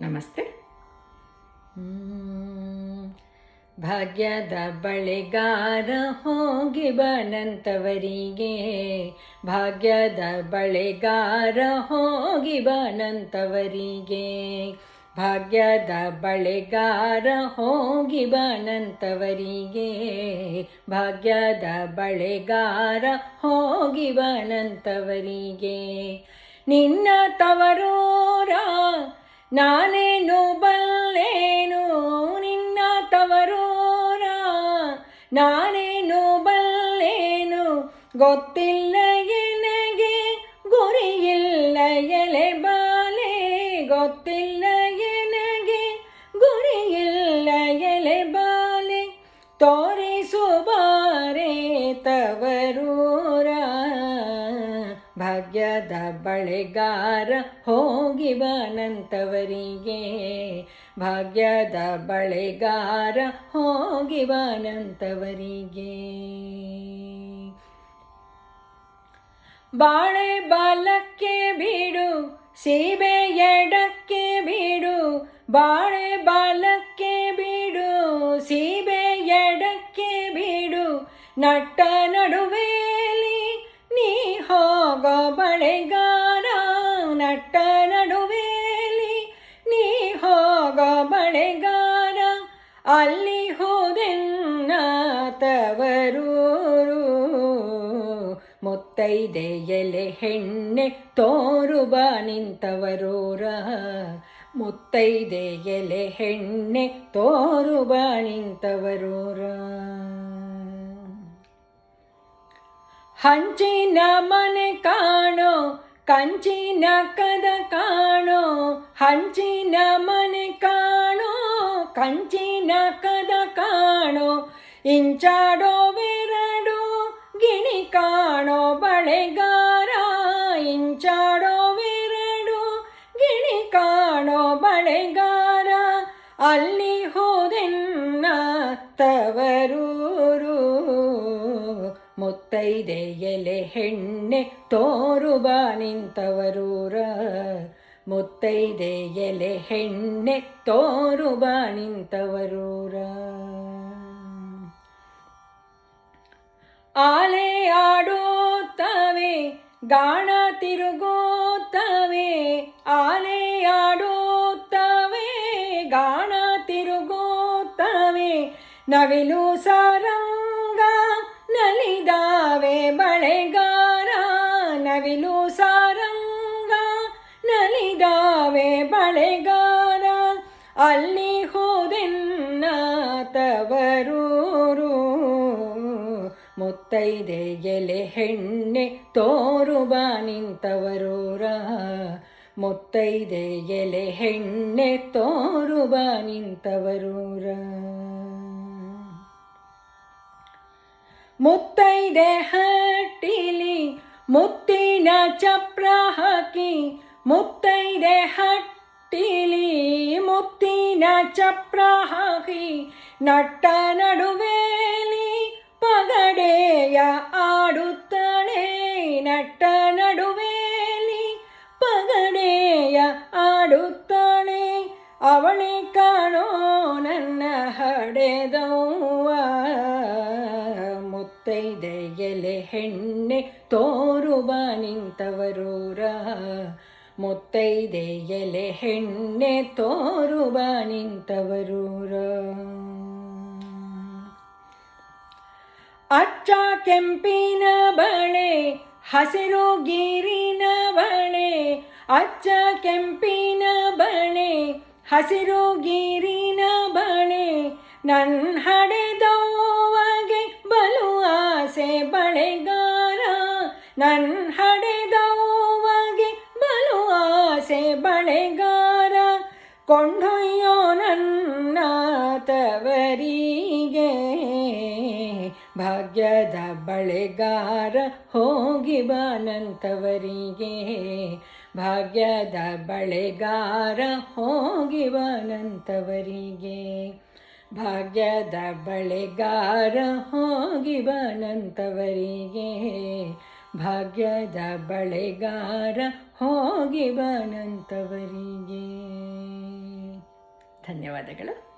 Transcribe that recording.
ನಮಸ್ತೆ. ಭಾಗ್ಯದ ಬಳೆಗಾರ ಹೋಗಿ ಬನಂತವರಿಗೆ, ಭಾಗ್ಯದ ಬಳೆಗಾರ ಹೋಗಿ ಬನಂತವರಿಗೆ, ಭಾಗ್ಯದ ಬಳೆಗಾರ ಹೋಗಿ ಬನಂತವರಿಗೆ, ಭಾಗ್ಯದ ಬಳೆಗಾರ ಹೋಗಿ ಬನಂತವರಿಗೆ. ನಿನ್ನ ತವರೂರ ನಾನೇನು ಬಲ್ಲೇನು, ನಿನ್ನ ತವರೂರ ನಾನೇನು ಬಲ್ಲೇನು, ಗೊತ್ತಿಲ್ಲ ಎನಗೆ ಗುರಿಯಿಲ್ಲ ಎಲೆ ಬಾಲೆ, ಗೊತ್ತಿಲ್ಲ ಎನಗೆ ಗುರಿಯಿಲ್ಲ ಎಲೆ ಬಾಲೆ, ತೋರಿಸು ಬಾರೆ ತವರೂರ. ಭಾಗ್ಯದ ಬಳೆಗಾರ ಹೋಗಿ ಬನಂತವರಿಗೆ, ಭಾಗ್ಯದ ಬಳೆಗಾರ ಹೋಗಿ ಬನಂತವರಿಗೆ. ಬಾಳೆ ಬಾಲಕ್ಕೆ ಬೀಡು ಸೀಬೆ ಎಡಕ್ಕೆ ಬೀಡು, ಬಾಳೆ ಬಾಲಕ್ಕೆ ಬೀಡು ಸೀಬೆ ಎಡಕ್ಕೆ ಬೀಡು, ನಟ್ಟ ನಡುವೆಲಿ ನೀ ಹೋಗೋ ಬಳೆಗಾರ, ನಟ್ಟ ನಡುವೆಲಿ ನೀ ಹೋಗೋ ಬಳೆಗಾರ, ಅಲ್ಲಿ ಹೋದೆನ್ನ ತವರೂರು. ಮುತ್ತೈದೆ ಎಲೆ ಹೆಣ್ಣೆ ತೋರು ಬಾ ನಿಂತವರೂರ, ಮುತ್ತೈದೆ ಎಲೆ ಹೆಣ್ಣೆ ತೋರು ಬಾ ನಿಂತವರೂರ. ಹಂಚಿನ ಮನೆ ಕಾಣೋ ಕಂಚಿನ ಕದ ಕಾಣೋ, ಹಂಚಿನ ಮನೆ ಕಾಣೋ ಕಂಚಿನ ಕದ ಕಾಣೋ, ಇಂಚಾಡೋವೆರಡು ಗಿಣಿ ಕಾಣೋ ಬಳೆಗಾರ, ಇಂಚಾಡೋವೆರಡು ಗಿಣಿ ಕಾಣೋ ಬಳೆಗಾರ, ಅಲ್ಲಿ ಹೋದೆನ್ನ ತವರೂರು. ಮುತ್ತೈದೆ ಎಲೆ ಹೆಣ್ಣೆ ತೋರು ಬಾ ನಿಂತವರೂರ, ಮುತ್ತೈದೆ ಎಲೆ ಹೆಣ್ಣೆ ತೋರು ಬಾ ನಿಂತವರೂರ. ಆಲೆ ಆಡುತ್ತವೆ ಗಾಣ ತಿರುಗುತ್ತವೆ, ಆಲೆ ಆಡುತ್ತವೆ ಗಾಣ ತಿರುಗುತ್ತವೆ, ನವಿಲು ಸಾರಂಗ ನಲಿದಾವೆ ಬಳೆಗಾರ, ನವಿಲು ಸಾರಂಗ ನಲಿದಾವೆ ಬಳೆಗಾರ, ಅಲ್ಲಿ ಹೋದೆನ್ನ ತವರೂರು. ಮುತ್ತೈದೆ ಎಲೆ ಹೆಣ್ಣೆ ತೋರು ಬಾ ನಿಂತವರೂರ, ಮುತ್ತೈದೆ ಎಲೆ ಹೆಣ್ಣೆ ತೋರು ಬಾ ನಿಂತವರೂರ. ಮುತ್ತೈದೆ ಹಟ್ಟಿಲಿ ಮುತ್ತಿನ ಚಪ್ರ ಹಾಕಿ, ಮುತ್ತೈದೆ ಹಟ್ಟಿಲಿ ಮುತ್ತಿನ ಚಪ್ರ ಹಾಕಿ, ನಟ್ಟ ನಡುವೆಲಿ ಪಗಡೆಯ ಆಡುತ್ತಾಳೆ, ನಟ್ಟ ನಡುವೆಲಿ ಪಗಡೆಯ ಆಡುತ್ತಾಳೆ, ಅವಳೆ ಕಾಣೋ ನನ್ನ ಹಡೆದವ್ವ. ಮುತ್ತೈದೆ ಎಲೆ ಹೆಣ್ಣೆ ತೋರು ಬಾ ನಿಂತವರೂರ, ಮುತ್ತೈದೆ ಎಲೆ ಹೆಣ್ಣೆ ತೋರು ಬಾ ನಿಂತವರೂರ. ಅಚ್ಚ ಕೆಂಪಿನ ಬಳೆ ಹಸಿರು ಗೀರಿನ ಬಳೆ, ಅಚ್ಚ ಕೆಂಪಿನ ಬಳೆ ಹಸಿರು ಗೀರಿನ ಬಳೆ, ನನ್ನ ಹಡೆದವ್ವಗೆ ಬಲು ಆಸೆ ಬಳೆಗಾರ, ನನ್ನ ಹಡೆದವ್ವಗೆ ಬಲು ಆಸೆ ಬಳೆಗಾರ, ಕೊಂಡೊಯ್ಯೋ ನನ್ನ ತವರಿಗೆ. ಭಾಗ್ಯದ ಬಳೆಗಾರ ಹೋಗಿ ಬನಂತವರಿಗೆ, ಭಾಗ್ಯದ ಬಳೆಗಾರ ಹೋಗಿ ಬನಂತವರಿಗೆ, ಭಾಗ್ಯದ ಬಳೆಗಾರ ಹೋಗಿ ಬನಂತವರಿಗೆ, ಭಾಗ್ಯದ ಬಳೆಗಾರ ಹೋಗಿ ಬನಂತವರಿಗೆ. ಧನ್ಯವಾದಗಳು.